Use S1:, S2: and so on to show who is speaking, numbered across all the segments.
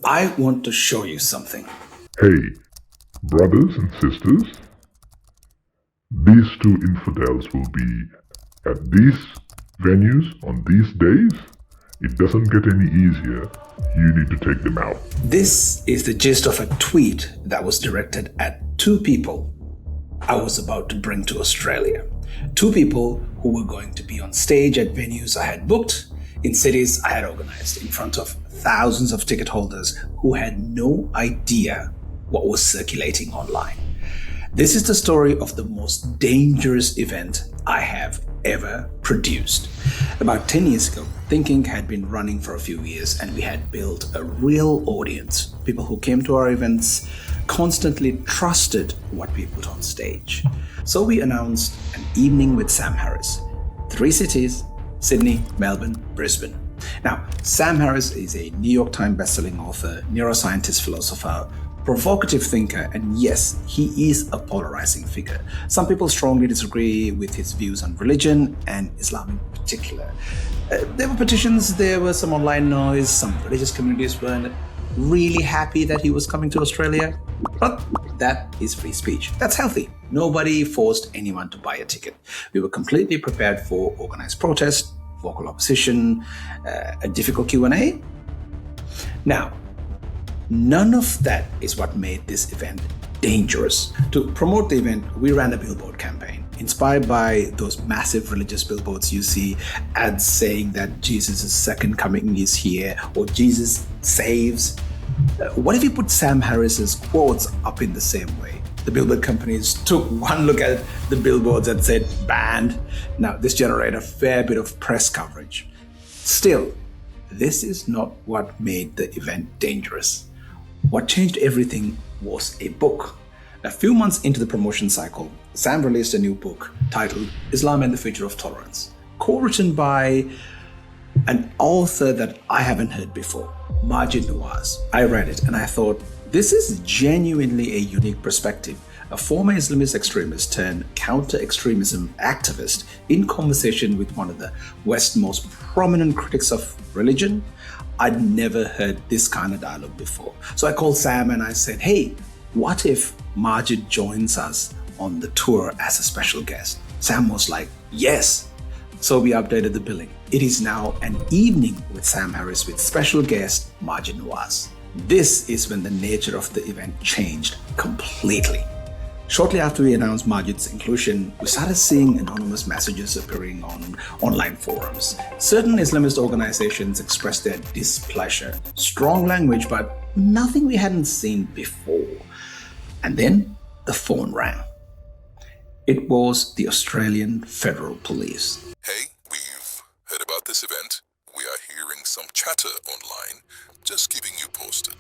S1: I want to show you something.
S2: Hey, brothers and sisters, these two infidels will be at these venues on these days. It doesn't get any easier. You need to take them out.
S1: This is the gist of a tweet that was directed at two people I was about to bring to Australia. Two people who were going to be on stage at venues I had booked in cities I had organized in front of thousands of ticket holders who had no idea what was circulating online. This is the story of the most dangerous event I have ever produced. About 10 years ago, Thinking had been running for a few years and we had built a real audience. People who came to our events constantly trusted what we put on stage. So we announced an evening with Sam Harris. 3 cities: Sydney, Melbourne, Brisbane. Now, Sam Harris is a New York Times bestselling author, neuroscientist, philosopher, provocative thinker, and yes, he is a polarizing figure. Some people strongly disagree with his views on religion and Islam in particular. There were petitions, there was some online noise, some religious communities weren't really happy that he was coming to Australia, but that is free speech. That's healthy. Nobody forced anyone to buy a ticket. We were completely prepared for organized protest, vocal opposition, a difficult Q&A. Now, none of that is what made this event dangerous. To promote the event, we ran a billboard campaign inspired by those massive religious billboards you see, ads saying that Jesus' second coming is here or Jesus saves. What if you put Sam Harris's quotes up in the same way? The billboard companies took one look at the billboards and said, banned. Now, this generated a fair bit of press coverage. Still, this is not what made the event dangerous. What changed everything was a book. A few months into the promotion cycle, Sam released a new book titled Islam and the Future of Tolerance, co-written by an author that I haven't heard before, Maajid Nawaz. I read it and I thought, this is genuinely a unique perspective. A former Islamist extremist turned counter-extremism activist in conversation with one of the West's most prominent critics of religion. I'd never heard this kind of dialogue before. So I called Sam and I said, hey, what if Maajid joins us on the tour as a special guest? Sam was like, yes. So we updated the billing. It is now an evening with Sam Harris with special guest Maajid Nawaz. This is when the nature of the event changed completely. Shortly after we announced Maajid's inclusion, we started seeing anonymous messages appearing on online forums. Certain Islamist organizations expressed their displeasure. Strong language, but nothing we hadn't seen before. And then the phone rang. It was the Australian Federal Police.
S3: Hey, we've heard about this event. We are hearing some chatter online. Just keeping you posted.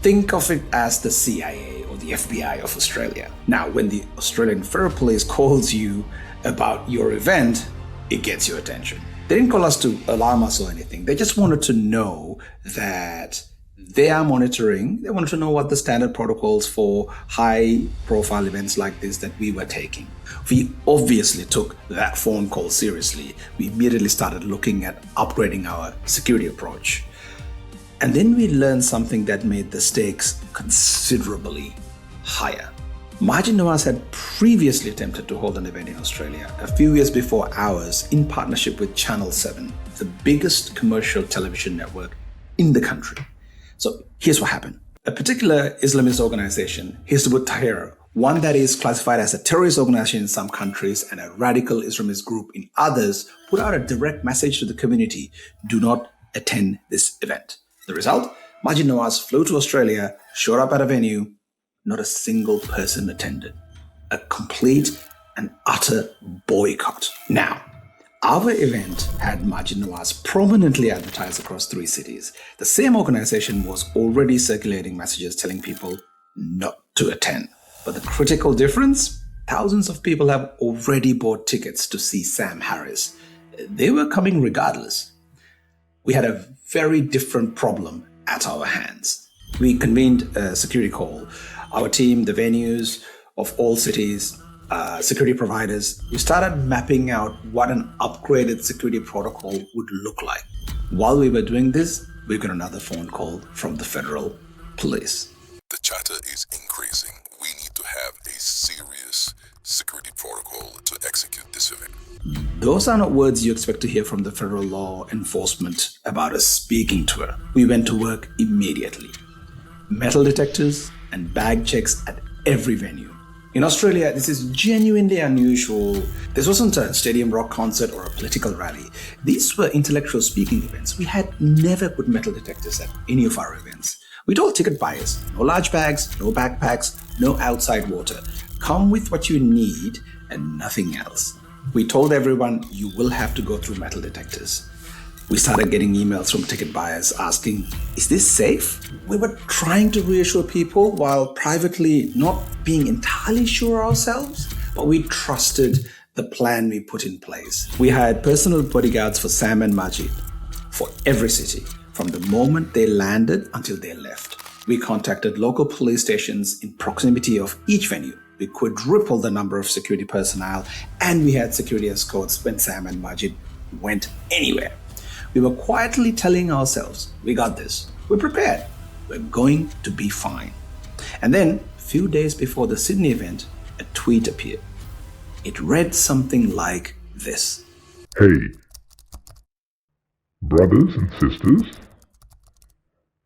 S1: Think of it as the CIA or the FBI of Australia. Now, when the Australian Federal Police calls you about your event, it gets your attention. They didn't call us to alarm us or anything. They just wanted to know that they are monitoring. They wanted to know what the standard protocols for high-profile events like this that we were taking. We obviously took that phone call seriously. We immediately started looking at upgrading our security approach. And then we learned something that made the stakes considerably higher. Maajid Nawaz had previously attempted to hold an event in Australia a few years before ours in partnership with Channel 7, the biggest commercial television network in the country. So here's what happened. A particular Islamist organization, Hizb ut-Tahrir, one that is classified as a terrorist organization in some countries and a radical Islamist group in others, put out a direct message to the community: do not attend this event. The result? Maajid Nawaz flew to Australia, showed up at a venue. Not a single person attended. A complete and utter boycott. Now, our event had Maajid Nawaz prominently advertised across 3 cities. The same organization was already circulating messages telling people not to attend. But the critical difference? Thousands of people have already bought tickets to see Sam Harris. They were coming regardless. We had a very different problem at our hands. We convened a security call. Our team, the venues of all cities, security providers, we started mapping out what an upgraded security protocol would look like. While we were doing this, we got another phone call from the federal police.
S3: The chatter is increasing. We need to have a serious security protocol to execute this event.
S1: Those are not words you expect to hear from the federal law enforcement about a speaking tour. We went to work immediately. Metal detectors and bag checks at every venue. In Australia, this is genuinely unusual. This wasn't a stadium rock concert or a political rally. These were intellectual speaking events. We had never put metal detectors at any of our events. We told ticket buyers, no large bags, no backpacks, no outside water. Come with what you need and nothing else. We told everyone you will have to go through metal detectors. We started getting emails from ticket buyers asking, is this safe? We were trying to reassure people while privately not being entirely sure ourselves, but we trusted the plan we put in place. We hired personal bodyguards for Sam and Maajid for every city, from the moment they landed until they left. We contacted local police stations in proximity of each venue. We quadrupled the number of security personnel, and we had security escorts when Sam and Maajid went anywhere. We were quietly telling ourselves, we got this, we're prepared, we're going to be fine. And then, a few days before the Sydney event, a tweet appeared. It read something like this.
S2: Hey, brothers and sisters,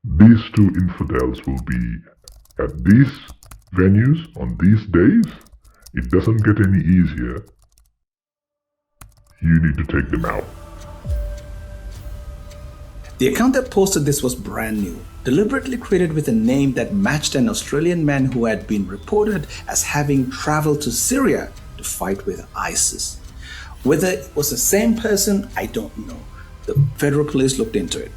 S2: these two infidels will be at these venues on these days. It doesn't get any easier. You need to take them out.
S1: The account that posted this was brand new, deliberately created with a name that matched an Australian man who had been reported as having traveled to Syria to fight with ISIS. Whether it was the same person, I don't know. The federal police looked into it.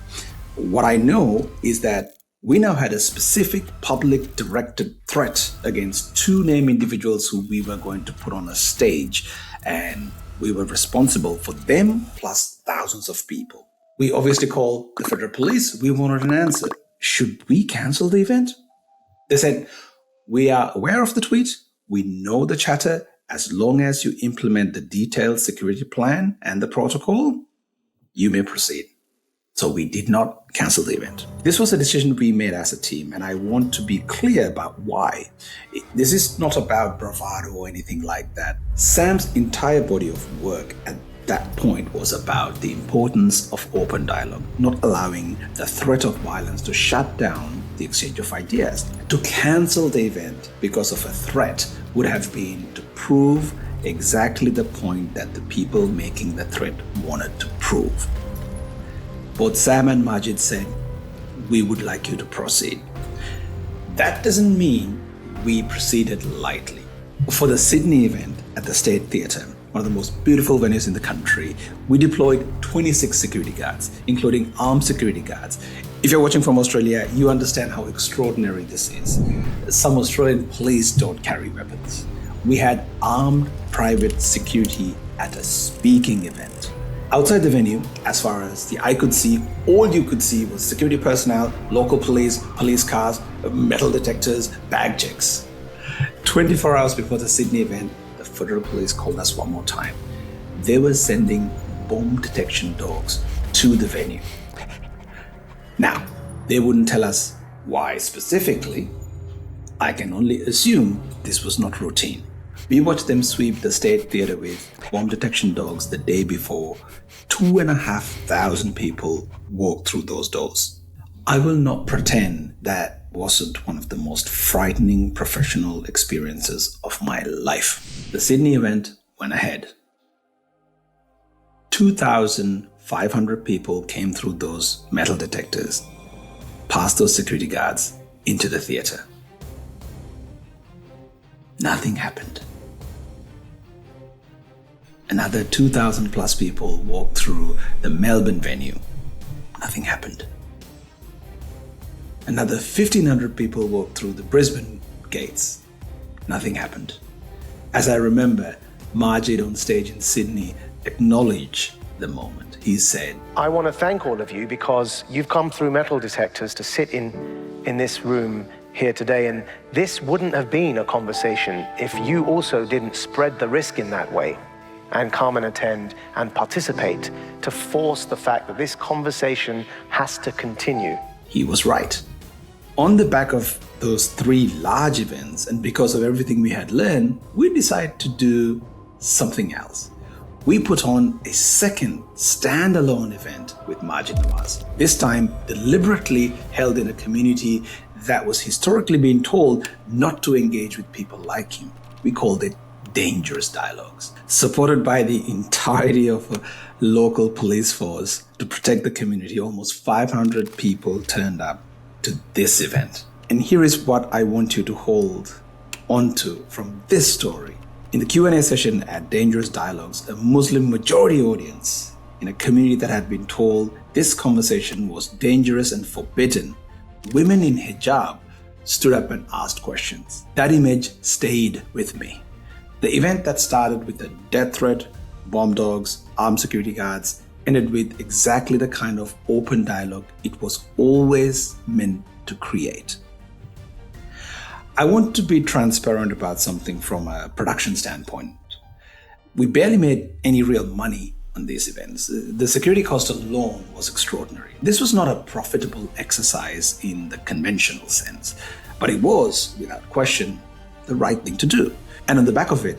S1: What I know is that we now had a specific public directed threat against two named individuals who we were going to put on a stage, and we were responsible for them plus thousands of people. We obviously called the federal police. We wanted an answer. Should we cancel the event? They said, we are aware of the tweet. We know the chatter. As long as you implement the detailed security plan and the protocol, you may proceed. So we did not cancel the event. This was a decision we made as a team, and I want to be clear about why. This is not about bravado or anything like that. Sam's entire body of work at that point was about the importance of open dialogue, not allowing the threat of violence to shut down the exchange of ideas. To cancel the event because of a threat would have been to prove exactly the point that the people making the threat wanted to prove. Both Sam and Maajid said, we would like you to proceed. That doesn't mean we proceeded lightly. For the Sydney event at the State Theatre, one of the most beautiful venues in the country, we deployed 26 security guards, including armed security guards. If you're watching from Australia, you understand how extraordinary this is. Some Australian police don't carry weapons. We had armed private security at a speaking event. Outside the venue, as far as the eye could see, all you could see was security personnel, local police, police cars, metal detectors, bag checks. 24 hours before the Sydney event, the federal police called us one more time. They were sending bomb detection dogs to the venue. Now, they wouldn't tell us why specifically. I can only assume this was not routine. We watched them sweep the State Theatre with bomb detection dogs the day before. 2,500 people walked through those doors. I will not pretend that wasn't one of the most frightening professional experiences of my life. The Sydney event went ahead. 2,500 people came through those metal detectors, past those security guards, into the theatre. Nothing happened. Another 2,000 plus people walked through the Melbourne venue. Nothing happened. Another 1,500 people walked through the Brisbane gates. Nothing happened. As I remember, Maajid on stage in Sydney acknowledged the moment. He said,
S4: I want to thank all of you because you've come through metal detectors to sit in this room here today, and this wouldn't have been a conversation if you also didn't spread the risk in that way. and come and attend and participate to force the fact that this conversation has to continue.
S1: He was right. On the back of those 3 large events, and because of everything we had learned, we decided to do something else. We put on a second standalone event with Maajid Nawaz, this time deliberately held in a community that was historically being told not to engage with people like him. We called it Dangerous Dialogues. Supported by the entirety of a local police force to protect the community, almost 500 people turned up to this event. And here is what I want you to hold onto from this story. In the Q&A session at Dangerous Dialogues, a Muslim majority audience in a community that had been told this conversation was dangerous and forbidden, women in hijab stood up and asked questions. That image stayed with me. The event that started with a death threat, bomb dogs, armed security guards, ended with exactly the kind of open dialogue it was always meant to create. I want to be transparent about something from a production standpoint. We barely made any real money on these events. The security cost alone was extraordinary. This was not a profitable exercise in the conventional sense, but it was, without question, the right thing to do. And on the back of it,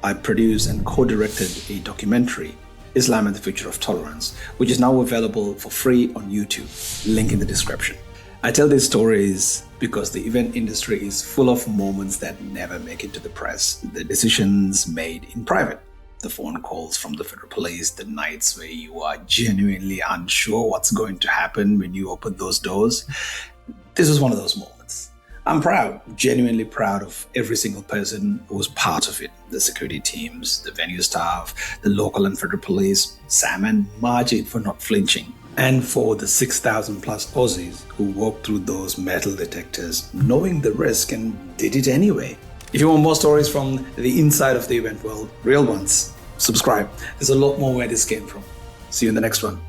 S1: I produced and co-directed a documentary, Islam and the Future of Tolerance, which is now available for free on YouTube. Link in the description. I tell these stories because the event industry is full of moments that never make it to the press. The decisions made in private, the phone calls from the federal police, the nights where you are genuinely unsure what's going to happen when you open those doors. This was one of those moments. I'm proud, genuinely proud of every single person who was part of it. The security teams, the venue staff, the local and federal police, Sam and Maajid for not flinching, and for the 6,000 plus Aussies who walked through those metal detectors knowing the risk and did it anyway. If you want more stories from the inside of the event world, real ones, subscribe. There's a lot more where this came from. See you in the next one.